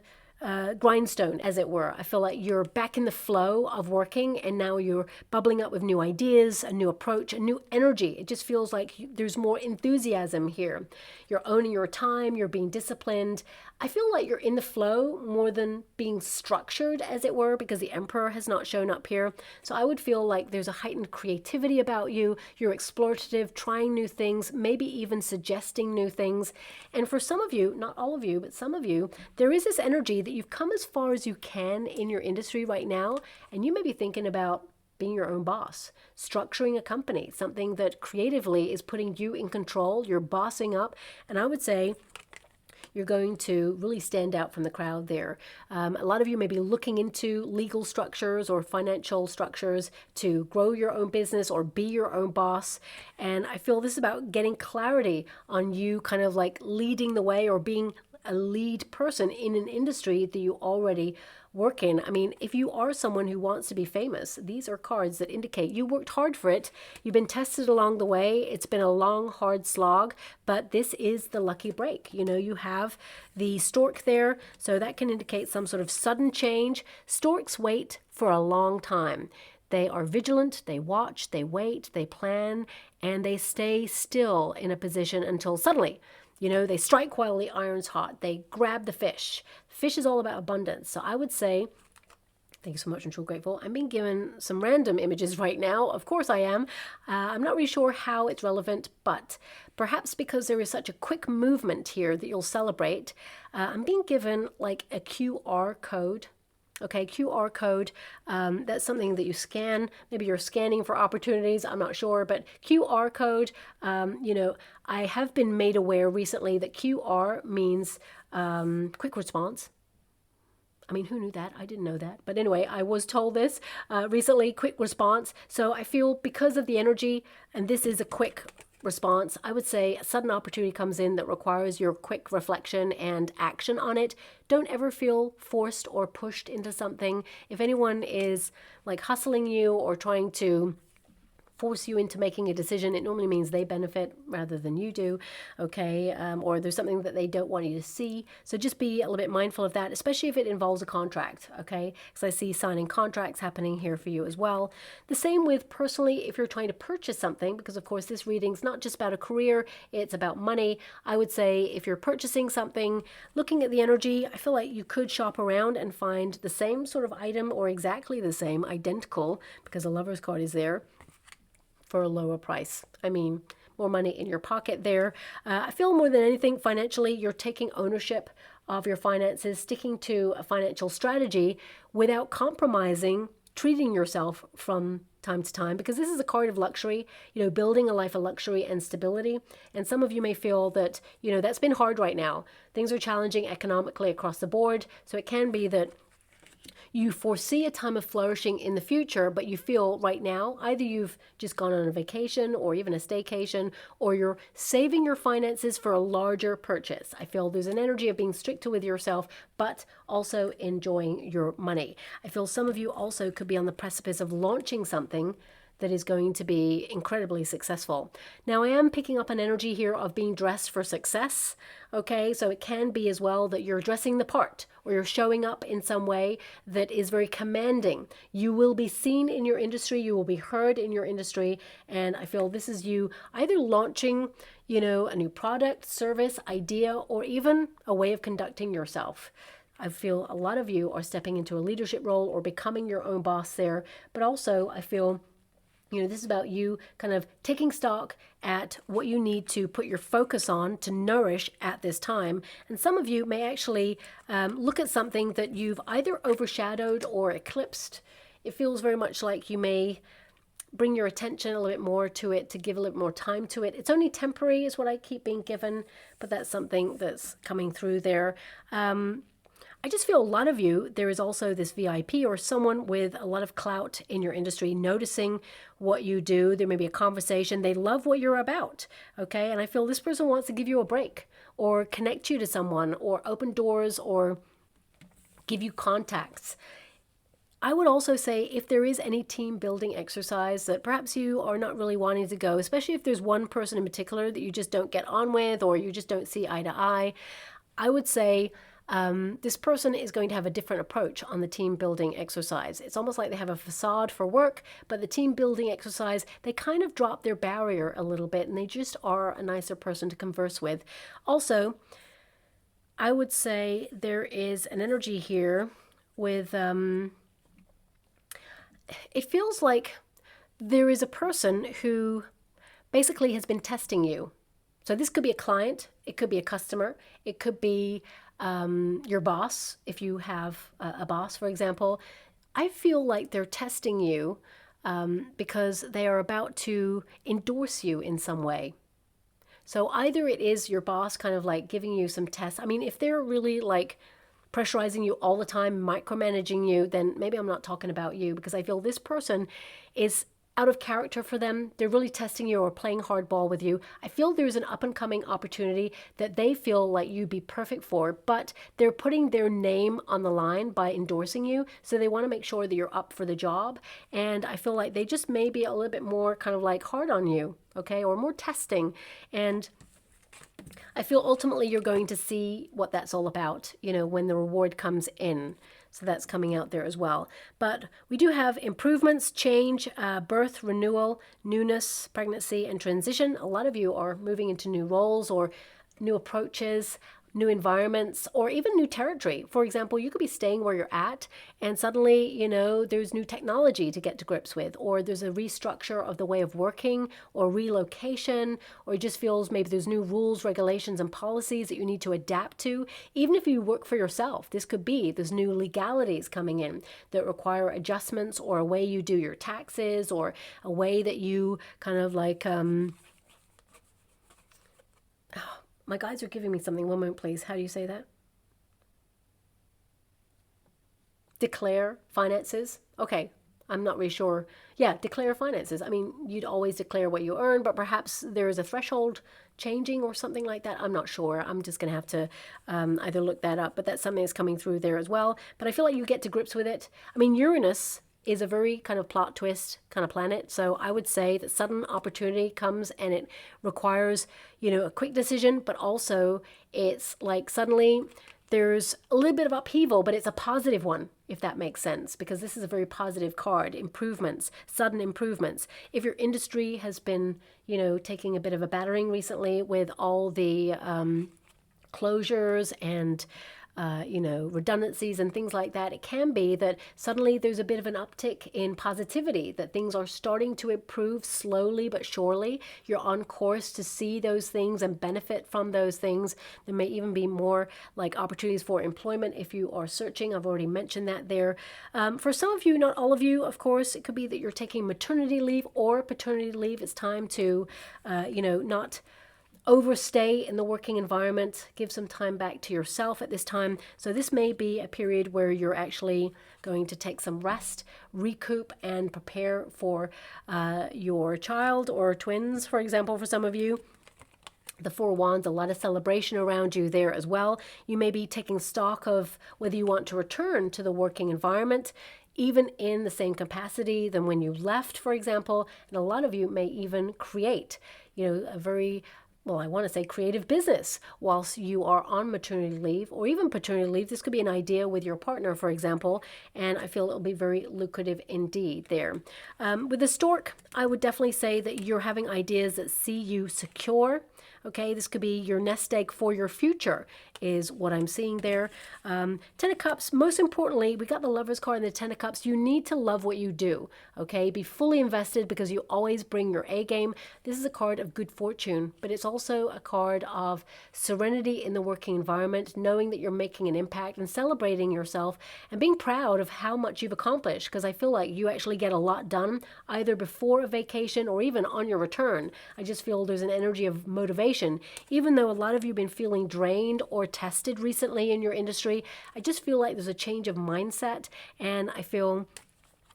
grindstone, as it were. I feel like you're back in the flow of working, and now you're bubbling up with new ideas, a new approach, a new energy. It just feels like there's more enthusiasm here. You're owning your time, you're being disciplined. I feel like you're in the flow more than being structured, as it were, because the Emperor has not shown up here. So I would feel like there's a heightened creativity about you. You're explorative, trying new things, maybe even suggesting new things. And for some of you, not all of you, but some of you, there is this energy that you've come as far as you can in your industry right now, and you may be thinking about being your own boss, structuring a company, something that creatively is putting you in control. You're bossing up, and I would say you're going to really stand out from the crowd there. A lot of you may be looking into legal structures or financial structures to grow your own business or be your own boss. And I feel this is about getting clarity on you kind of like leading the way or being a lead person in an industry that you already work in. I mean, if you are someone who wants to be famous, these are cards that indicate you worked hard for it. You've been tested along the way. It's been a long, hard slog, but this is the lucky break. You know, you have the stork there, so that can indicate some sort of sudden change. Storks wait for a long time. They are vigilant, they watch, they wait, they plan, and they stay still in a position until suddenly, you know, they strike while the iron's hot. They grab the fish. Fish is all about abundance. So I would say, thank you so much, I'm truly grateful. I'm being given some random images right now. Of course I am. I'm not really sure how it's relevant, but perhaps because there is such a quick movement here that you'll celebrate, I'm being given like a QR code. Okay, QR code, that's something that you scan. Maybe you're scanning for opportunities, I'm not sure, but QR code, you know, I have been made aware recently that QR means quick response. I mean, who knew that? I didn't know that. But anyway, I was told this recently, quick response. So I feel because of the energy, and this is a quick response, I would say a sudden opportunity comes in that requires your quick reflection and action on it. Don't ever feel forced or pushed into something. If anyone is like hustling you or trying to force you into making a decision, it normally means they benefit rather than you do, okay? Or there's something that they don't want you to see. So just be a little bit mindful of that, especially if it involves a contract, okay? Because I see signing contracts happening here for you as well. The same with personally, if you're trying to purchase something, because of course this reading's not just about a career, it's about money. I would say if you're purchasing something, looking at the energy, I feel like you could shop around and find the same sort of item or exactly the same, identical, because the Lover's card is there, for a lower price. I mean, more money in your pocket there. I feel more than anything, financially, you're taking ownership of your finances, sticking to a financial strategy without compromising, treating yourself from time to time, because this is a card of luxury, you know, building a life of luxury and stability. And some of you may feel that, you know, that's been hard right now. Things are challenging economically across the board. So it can be that you foresee a time of flourishing in the future, but you feel right now, either you've just gone on a vacation or even a staycation, or you're saving your finances for a larger purchase. I feel there's an energy of being strict with yourself, but also enjoying your money. I feel some of you also could be on the precipice of launching something that is going to be incredibly successful. Now, I am picking up an energy here of being dressed for success, okay? So it can be as well that you're dressing the part or you're showing up in some way that is very commanding. You will be seen in your industry, you will be heard in your industry, and I feel this is you either launching, you know, a new product, service, idea, or even a way of conducting yourself. I feel a lot of you are stepping into a leadership role or becoming your own boss there, but also I feel, you know, this is about you kind of taking stock at what you need to put your focus on to nourish at this time. And some of you may actually look at something that you've either overshadowed or eclipsed. It feels very much like you may bring your attention a little bit more to it, to give a little more time to it. It's only temporary is what I keep being given, but that's something that's coming through there. I just feel a lot of you, there is also this VIP or someone with a lot of clout in your industry noticing what you do. There may be a conversation. They love what you're about, okay? And I feel this person wants to give you a break or connect you to someone or open doors or give you contacts. I would also say if there is any team building exercise that perhaps you are not really wanting to go, especially if there's one person in particular that you just don't get on with or you just don't see eye to eye, I would say this person is going to have a different approach on the team building exercise. It's almost like they have a facade for work, but the team building exercise, they kind of drop their barrier a little bit and they just are a nicer person to converse with. Also, I would say there is an energy here with, it feels like there is a person who basically has been testing you. So this could be a client, it could be a customer, it could be your boss, if you have a boss, for example. I feel like they're testing you because they are about to endorse you in some way. So either it is your boss kind of like giving you some tests. I mean, if they're really like pressurizing you all the time, micromanaging you, then maybe I'm not talking about you, because I feel this person is out of character for them. They're really testing you or playing hardball with you. I feel there's an up and coming opportunity that they feel like you'd be perfect for, but they're putting their name on the line by endorsing you. So they want to make sure that you're up for the job. And I feel like they just may be a little bit more kind of like hard on you, okay, or more testing. And I feel ultimately you're going to see what that's all about, you know, when the reward comes in. So that's coming out there as well. But we do have improvements, change, birth, renewal, newness, pregnancy, and transition. A lot of you are moving into new roles or new approaches, new environments, or even new territory. For example, you could be staying where you're at and suddenly, you know, there's new technology to get to grips with, or there's a restructure of the way of working or relocation, or it just feels maybe there's new rules, regulations, and policies that you need to adapt to. Even if you work for yourself, this could be there's new legalities coming in that require adjustments, or a way you do your taxes, or a way that you kind of like, my guides are giving me something. One moment, please. How do you say that? Declare finances. Okay, I'm not really sure. Yeah, declare finances. I mean, you'd always declare what you earn, but perhaps there is a threshold changing or something like that. I'm not sure. I'm just going to have to either look that up, but that's something that's coming through there as well. But I feel like you get to grips with it. I mean, Uranus is a very kind of plot twist kind of planet. So I would say that sudden opportunity comes and it requires, you know, a quick decision, but also it's like suddenly there's a little bit of upheaval, but it's a positive one, if that makes sense, because this is a very positive card. Improvements, sudden improvements. If your industry has been, you know, taking a bit of a battering recently with all the closures and you know, redundancies and things like that, it can be that suddenly there's a bit of an uptick in positivity, that things are starting to improve slowly but surely. You're on course to see those things and benefit from those things. There may even be more like opportunities for employment if you are searching. I've already mentioned that there. For some of you, not all of you, of course, it could be that you're taking maternity leave or paternity leave. It's time to, you know, not overstay in the working environment, give some time back to yourself at this time. So this may be a period where you're actually going to take some rest, recoup, and prepare for your child or twins, for example, for some of you. The Four of Wands, a lot of celebration around you there as well. You may be taking stock of whether you want to return to the working environment, even in the same capacity than when you left, for example. And a lot of you may even create, you know, a very, well, I want to say creative business whilst you are on maternity leave or even paternity leave. This could be an idea with your partner, for example, and I feel it'll be very lucrative indeed there. With the Stork, I would definitely say that you're having ideas that see you secure. Okay, this could be your nest egg for your future is what I'm seeing there. Ten of Cups, most importantly, we got the Lover's card and the Ten of Cups. You need to love what you do, okay? Be fully invested because you always bring your A game. This is a card of good fortune, but it's also also a card of serenity in the working environment, knowing that you're making an impact and celebrating yourself and being proud of how much you've accomplished, because I feel like you actually get a lot done either before a vacation or even on your return. I just feel there's an energy of motivation. Even though a lot of you have been feeling drained or tested recently in your industry, I just feel like there's a change of mindset, and I feel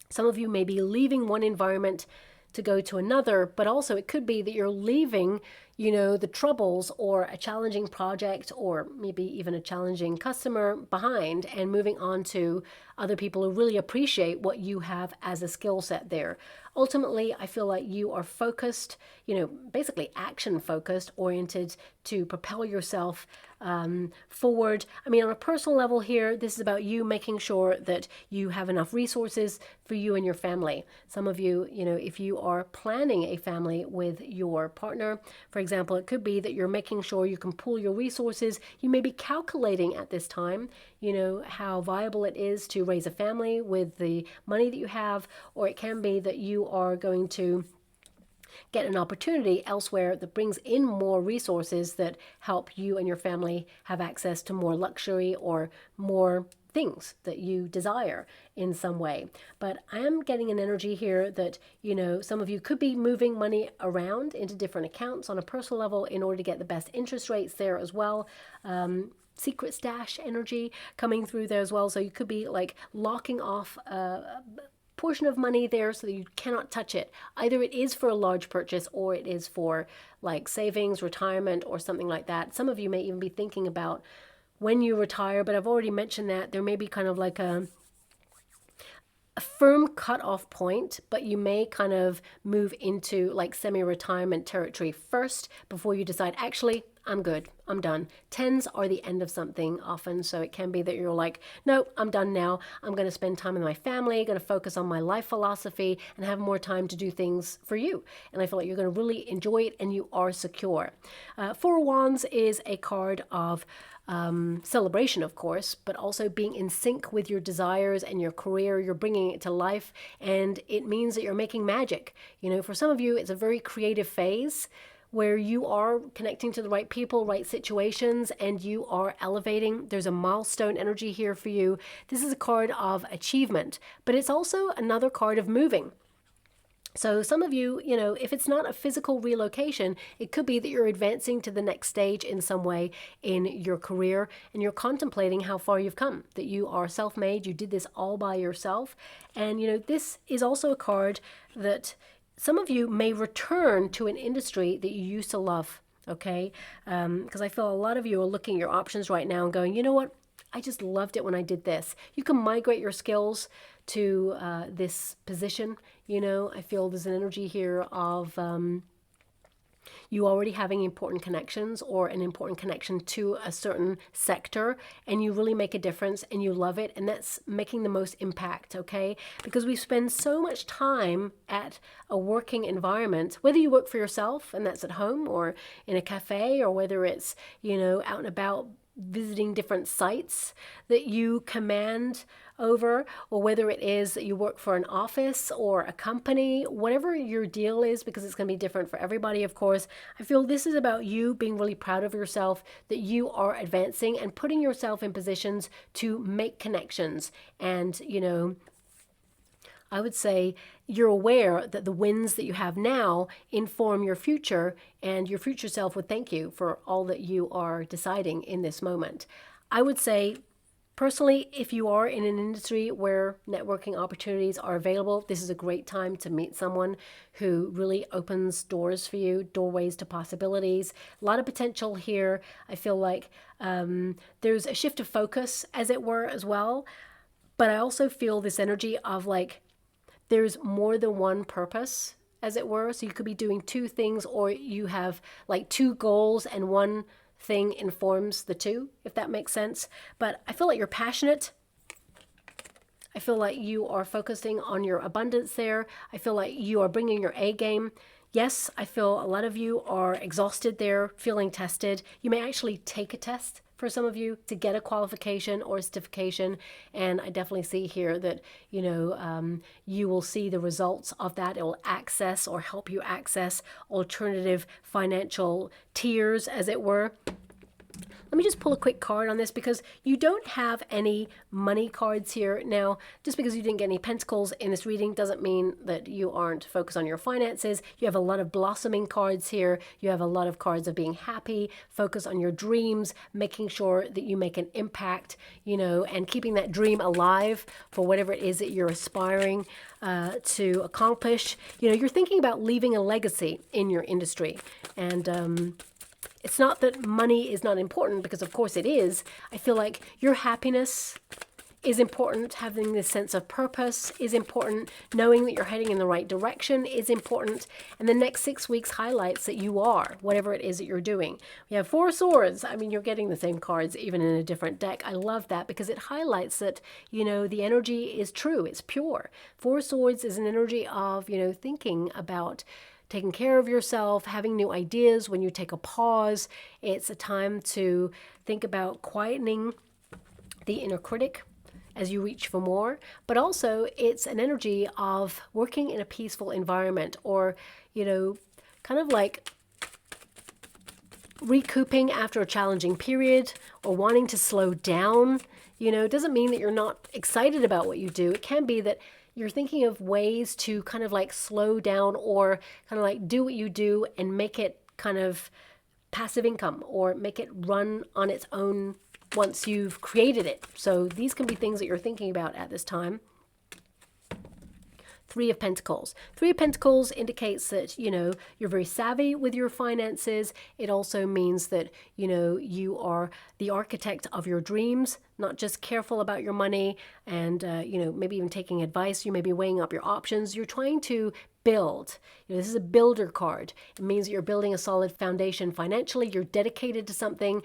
some of you may be leaving one environment to go to another, but also it could be that you're leaving, the troubles or a challenging project or maybe even a challenging customer behind and moving on to other people who really appreciate what you have as a skill set there. Ultimately, I feel like you are focused, basically action focused, oriented to propel yourself forward. I mean, on a personal level here, this is about you making sure that you have enough resources for you and your family. Some of you, if you are planning a family with your partner, for example, it could be that you're making sure you can pool your resources. You may be calculating at this time, how viable it is to raise a family with the money that you have, or it can be that you are going to get an opportunity elsewhere that brings in more resources that help you and your family have access to more luxury or more things that you desire in some way. But I am getting an energy here that, some of you could be moving money around into different accounts on a personal level in order to get the best interest rates there as well. Secret stash energy coming through there as well. So you could be like locking off a portion of money there so that you cannot touch it. Either it is for a large purchase or it is for like savings, retirement, or something like that. Some of you may even be thinking about when you retire, but I've already mentioned that there may be kind of like a firm cutoff point, but you may kind of move into like semi-retirement territory first before you decide, actually, I'm good, I'm done. Tens are the end of something often, so it can be that you're like, no, I'm done now. I'm going to spend time with my family, going to focus on my life philosophy and have more time to do things for you. And I feel like you're going to really enjoy it and you are secure. Four of Wands is a card of celebration, of course, but also being in sync with your desires and your career. You're bringing it to life, and it means that you're making magic. For some of you, it's a very creative phase where you are connecting to the right people, right situations, and you are elevating. There's a milestone energy here for you. This is a card of achievement, but it's also another card of moving. So some of you, if it's not a physical relocation, it could be that you're advancing to the next stage in some way in your career and you're contemplating how far you've come, that you are self-made, you did this all by yourself. And, this is also a card that some of you may return to an industry that you used to love, okay? Because I feel a lot of you are looking at your options right now and going, you know what? I just loved it when I did this. You can migrate your skills to this position. I feel there's an energy here of you already having important connections or an important connection to a certain sector, and you really make a difference and you love it, and that's making the most impact, okay? Because we spend so much time at a working environment, whether you work for yourself and that's at home or in a cafe, or whether it's, out and about visiting different sites that you command over, or whether it is that you work for an office or a company, whatever your deal is, because it's going to be different for everybody, of course. I feel this is about you being really proud of yourself, that you are advancing and putting yourself in positions to make connections. And, I would say you're aware that the wins that you have now inform your future, and your future self would thank you for all that you are deciding in this moment. I would say, personally, if you are in an industry where networking opportunities are available, this is a great time to meet someone who really opens doors for you, doorways to possibilities. A lot of potential here. I feel like there's a shift of focus, as it were, as well. But I also feel this energy of like, there's more than one purpose, as it were. So you could be doing two things, or you have like two goals and one thing informs the two, if that makes sense. But I feel like you're passionate. I feel like you are focusing on your abundance there. I feel like you are bringing your A game. Yes, I feel a lot of you are exhausted there, feeling tested. You may actually take a test for some of you to get a qualification or a certification. And I definitely see here that, you know, you will see the results of that. It will access or help you access alternative financial tiers, as it were. Let me just pull a quick card on this because you don't have any money cards here. Now, just because you didn't get any pentacles in this reading doesn't mean that you aren't focused on your finances. You have a lot of blossoming cards here. You have a lot of cards of being happy, focus on your dreams, making sure that you make an impact, you know, and keeping that dream alive for whatever it is that you're aspiring to accomplish. You know, you're thinking about leaving a legacy in your industry. And it's not that money is not important, because of course it is. I feel like your happiness is important. Having this sense of purpose is important. Knowing that you're heading in the right direction is important. And the next 6 weeks highlights that you are, whatever it is that you're doing. We have Four Swords. I mean, you're getting the same cards even in a different deck. I love that because it highlights that, you know, the energy is true. It's pure. Four Swords is an energy of, you know, thinking about taking care of yourself, having new ideas. When you take a pause, it's a time to think about quietening the inner critic as you reach for more. But also, it's an energy of working in a peaceful environment, or, you know, kind of like recouping after a challenging period, or wanting to slow down. You know, it doesn't mean that you're not excited about what you do. It can be that you're thinking of ways to kind of like slow down, or kind of like do what you do and make it kind of passive income, or make it run on its own once you've created it. So these can be things that you're thinking about at this time. Three of Pentacles. Three of Pentacles indicates that, you know, you're very savvy with your finances. It also means that, you know, you are the architect of your dreams, not just careful about your money and, you know, maybe even taking advice. You may be weighing up your options. You're trying to build. You know, this is a builder card. It means that you're building a solid foundation financially. You're dedicated to something.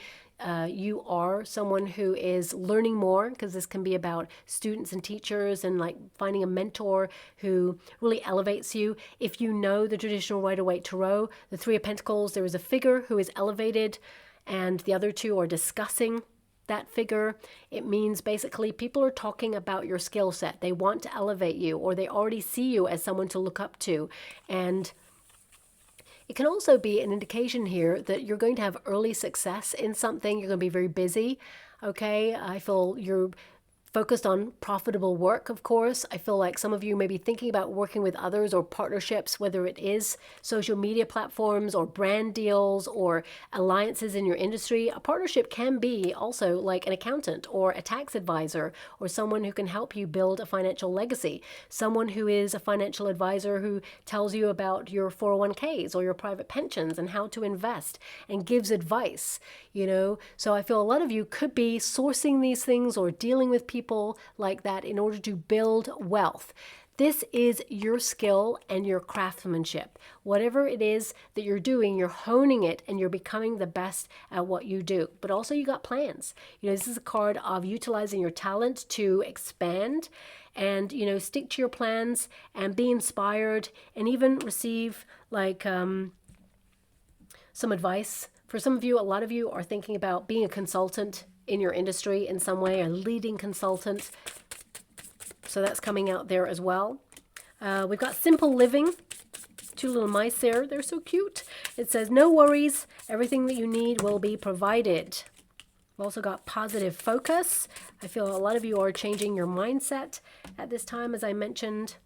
You are someone who is learning more, because this can be about students and teachers and like finding a mentor who really elevates you. If you know the traditional Rider-Waite Tarot, the Three of Pentacles, there is a figure who is elevated and the other two are discussing that figure. It means basically people are talking about your skill set. They want to elevate you, or they already see you as someone to look up to. And it can also be an indication here that you're going to have early success in something. You're going to be very busy. Okay, I feel you're focused on profitable work, of course. I feel like some of you may be thinking about working with others or partnerships, whether it is social media platforms or brand deals or alliances in your industry. A partnership can be also like an accountant or a tax advisor, or someone who can help you build a financial legacy. Someone who is a financial advisor who tells you about your 401ks or your private pensions and how to invest and gives advice, you know. So I feel a lot of you could be sourcing these things or dealing with people like that in order to build wealth. This is your skill and your craftsmanship. Whatever it is that you're doing, you're honing it and you're becoming the best at what you do. But also you got plans. You know, this is a card of utilizing your talent to expand and, you know, stick to your plans and be inspired and even receive like some advice. For some of you, a lot of you are thinking about being a consultant in your industry in some way, a leading consultant. So that's coming out there as well. We've got Simple Living. Two little mice there. They're so cute. It says, no worries. Everything that you need will be provided. We've also got Positive Focus. I feel a lot of you are changing your mindset at this time, as I mentioned.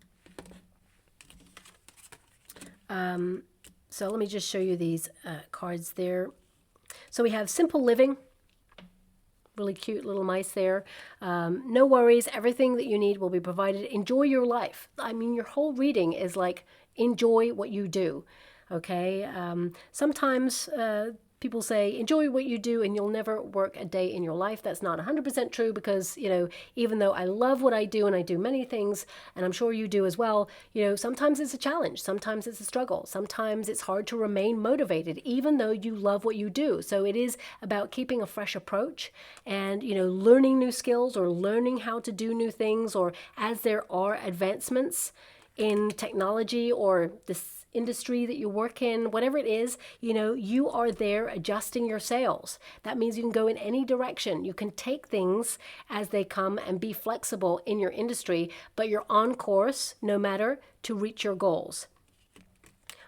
So let me just show you these cards there. So we have Simple Living. Really cute little mice there. No worries. Everything that you need will be provided. Enjoy your life. I mean, your whole reading is like, enjoy what you do. Okay. Sometimes people say, enjoy what you do and you'll never work a day in your life. That's not 100% true, because, you know, even though I love what I do and I do many things, and I'm sure you do as well, you know, sometimes it's a challenge. Sometimes it's a struggle. Sometimes it's hard to remain motivated, even though you love what you do. So it is about keeping a fresh approach and, you know, learning new skills or learning how to do new things, or as there are advancements in technology or this industry that you work in, whatever it is, you know, you are there adjusting your sails. That means you can go in any direction. You can take things as they come and be flexible in your industry, but you're on course no matter to reach your goals.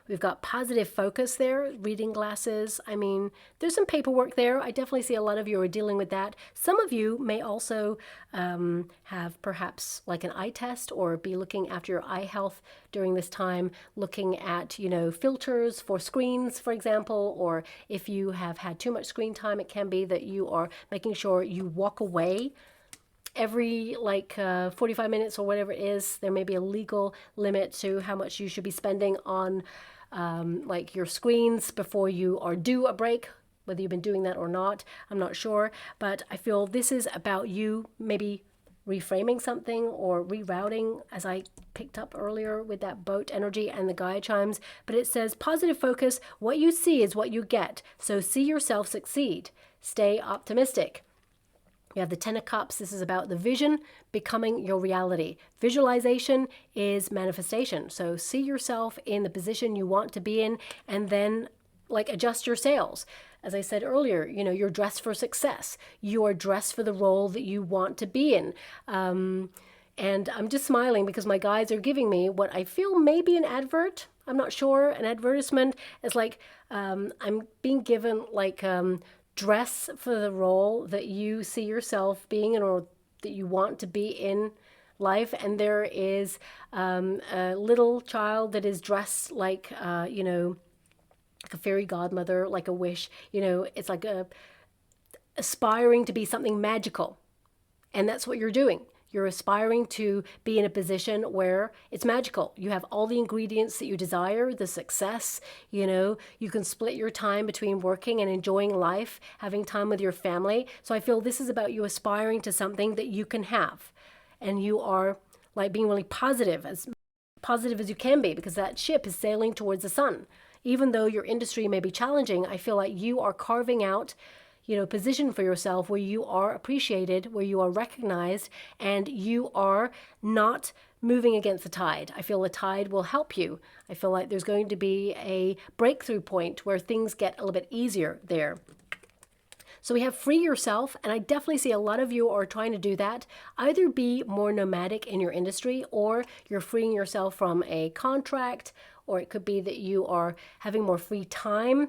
We've got positive focus there, reading glasses. I mean, there's some paperwork there. I definitely see a lot of you are dealing with that. Some of you may also have perhaps like an eye test or be looking after your eye health during this time, looking at, you know, filters for screens, for example, or if you have had too much screen time, it can be that you are making sure you walk away every 45 minutes or whatever it is. There may be a legal limit to how much you should be spending on like your screens before you are due a break, whether you've been doing that or not, I'm not sure. But I feel this is about you maybe reframing something or rerouting, as I picked up earlier with that boat energy and the Gaia chimes. But it says positive focus, what you see is what you get. So see yourself succeed. Stay optimistic. We have the Ten of Cups. This is about the vision becoming your reality. Visualization is manifestation. So see yourself in the position you want to be in and then like adjust your sails. As I said earlier, you know, you're dressed for success. You are dressed for the role that you want to be in. And I'm just smiling because my guides are giving me what I feel may be an advert. I'm not sure. An advertisement is like I'm being given like dress for the role that you see yourself being in or that you want to be in life. And there is a little child that is dressed like, you know, like a fairy godmother, like a wish, you know, it's like aspiring to be something magical. And that's what you're doing. You're aspiring to be in a position where it's magical. You have all the ingredients that you desire, the success, you know, you can split your time between working and enjoying life, having time with your family. So I feel this is about you aspiring to something that you can have. And you are like being really positive as you can be, because that ship is sailing towards the sun. Even though your industry may be challenging, I feel like you are carving out, you know, position for yourself where you are appreciated, where you are recognized, and you are not moving against the tide. I feel the tide will help you. I feel like there's going to be a breakthrough point where things get a little bit easier there. So we have free yourself, and I definitely see a lot of you are trying to do that. Either be more nomadic in your industry, or you're freeing yourself from a contract, or it could be that you are having more free time,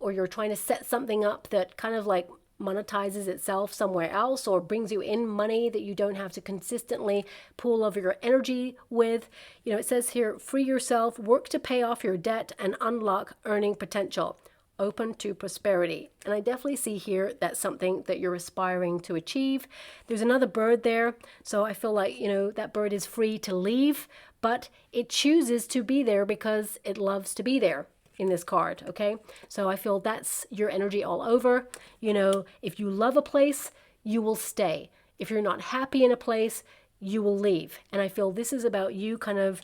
or you're trying to set something up that kind of like monetizes itself somewhere else or brings you in money that you don't have to consistently pool over your energy with. You know, it says here, free yourself, work to pay off your debt and unlock earning potential. Open to prosperity. And I definitely see here that's something that you're aspiring to achieve. There's another bird there. So I feel like, you know, that bird is free to leave, but it chooses to be there because it loves to be there in this card, okay? So I feel that's your energy all over. You know, if you love a place, you will stay. If you're not happy in a place, you will leave. And I feel this is about you kind of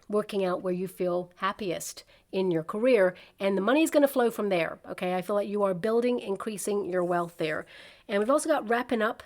working out where you feel happiest in your career, and the money is going to flow from there, okay? I feel like you are building, increasing your wealth there. And we've also got wrapping up,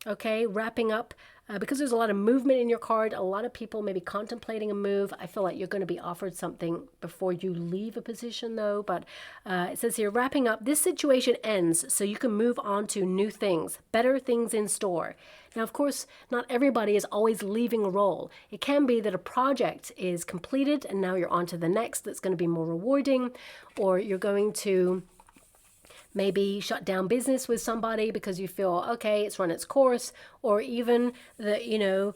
okay? Wrapping up. Because there's a lot of movement in your card, a lot of people may be contemplating a move. I feel like you're going to be offered something before you leave a position, though. But it says here, wrapping up, this situation ends so you can move on to new things, better things in store. Now, of course, not everybody is always leaving a role. It can be that a project is completed and now you're on to the next that's going to be more rewarding, or you're going to maybe shut down business with somebody because you feel, okay, it's run its course, or even that, you know,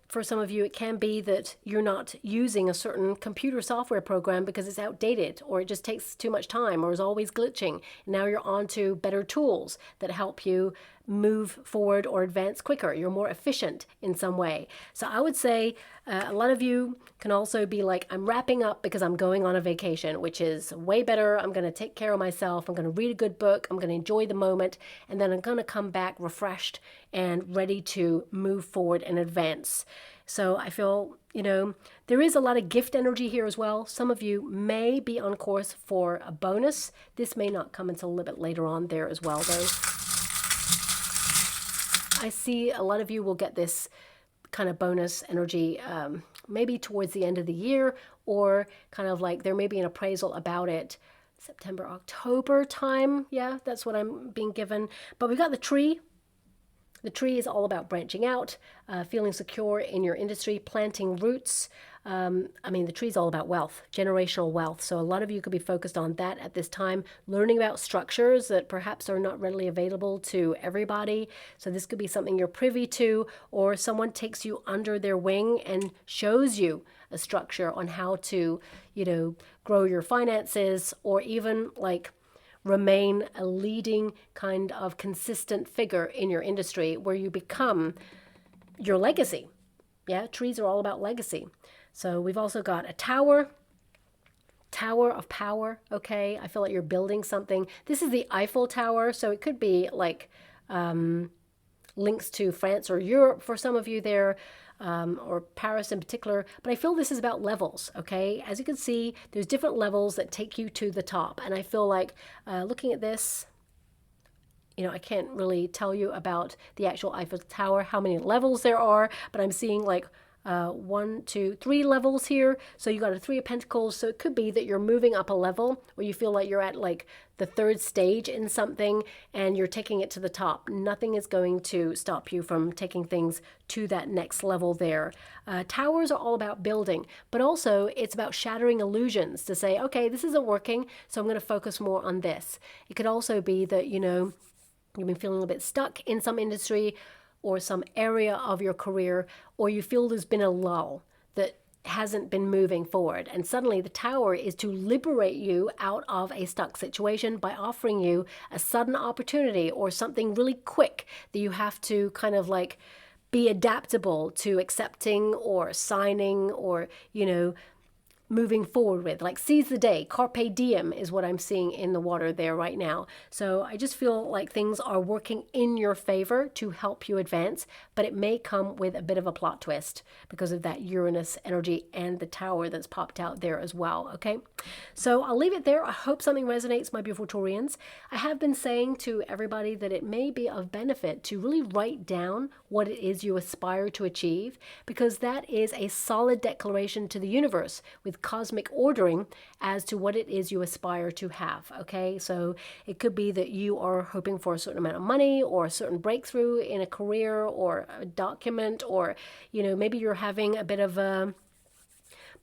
for some of you, it can be that you're not using a certain computer software program because it's outdated, or it just takes too much time, or is always glitching. Now you're on to better tools that help you move forward or advance quicker. You're more efficient in some way. So I would say a lot of you can also be like, I'm wrapping up because I'm going on a vacation, which is way better. I'm going to take care of myself. I'm going to read a good book. I'm going to enjoy the moment. And then I'm going to come back refreshed and ready to move forward and advance. So I feel, you know, there is a lot of gift energy here as well. Some of you may be on course for a bonus. This may not come until a little bit later on there as well, though. I see a lot of you will get this kind of bonus energy maybe towards the end of the year, or kind of like there may be an appraisal about it September, October time. Yeah, that's what I'm being given. But we got the tree. The tree is all about branching out, feeling secure in your industry, planting roots. I mean, the tree is all about wealth, generational wealth. So a lot of you could be focused on that at this time, learning about structures that perhaps are not readily available to everybody. So this could be something you're privy to, or someone takes you under their wing and shows you a structure on how to, grow your finances, or even like remain a leading kind of consistent figure in your industry where you become your legacy. Yeah, trees are all about legacy. So we've also got a tower of power. Okay, I feel like you're building something. This is the Eiffel Tower, so it could be like links to France or Europe for some of you there. Or Paris in particular, but I feel this is about levels, okay? As you can see, there's different levels that take you to the top, and I feel like looking at this, I can't really tell you about the actual Eiffel Tower, how many levels there are, but I'm seeing like 1, 2, 3 levels here. So you got a 3 of Pentacles. So it could be that you're moving up a level, or you feel like you're at like the 3rd stage in something and you're taking it to the top. Nothing is going to stop you from taking things to that next level there. Towers are all about building, but also it's about shattering illusions to say, okay, this isn't working, so I'm going to focus more on this. It could also be that, you've been feeling a bit stuck in some industry or some area of your career, or you feel there's been a lull that hasn't been moving forward. And suddenly the tower is to liberate you out of a stuck situation by offering you a sudden opportunity or something really quick that you have to kind of like be adaptable to accepting or signing or, moving forward with. Like seize the day, carpe diem is what I'm seeing in the water there right now. So I just feel like things are working in your favor to help you advance, but it may come with a bit of a plot twist because of that Uranus energy and the tower that's popped out there as well, okay? So I'll leave it there. I hope something resonates, my beautiful Taurians. I have been saying to everybody that it may be of benefit to really write down what it is you aspire to achieve, because that is a solid declaration to the universe with cosmic ordering as to what it is you aspire to have, okay? So it could be that you are hoping for a certain amount of money or a certain breakthrough in a career or a document, or, maybe you're having a bit of a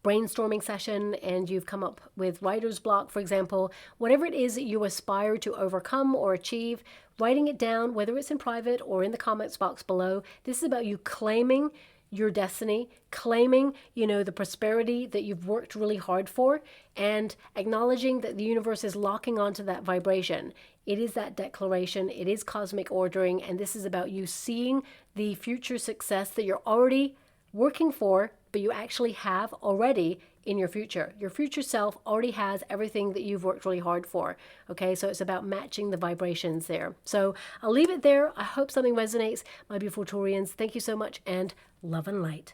brainstorming session and you've come up with writer's block, for example. Whatever it is that you aspire to overcome or achieve, writing it down, whether it's in private or in the comments box below. This is about you claiming your destiny, claiming, the prosperity that you've worked really hard for, and acknowledging that the universe is locking onto that vibration. It is that declaration, it is cosmic ordering, and this is about you seeing the future success that you're already working for, but you actually have already in your future. Your future self already has everything that you've worked really hard for. Okay, so it's about matching the vibrations there. So I'll leave it there. I hope something resonates, my beautiful Taurians. Thank you so much, and love and light.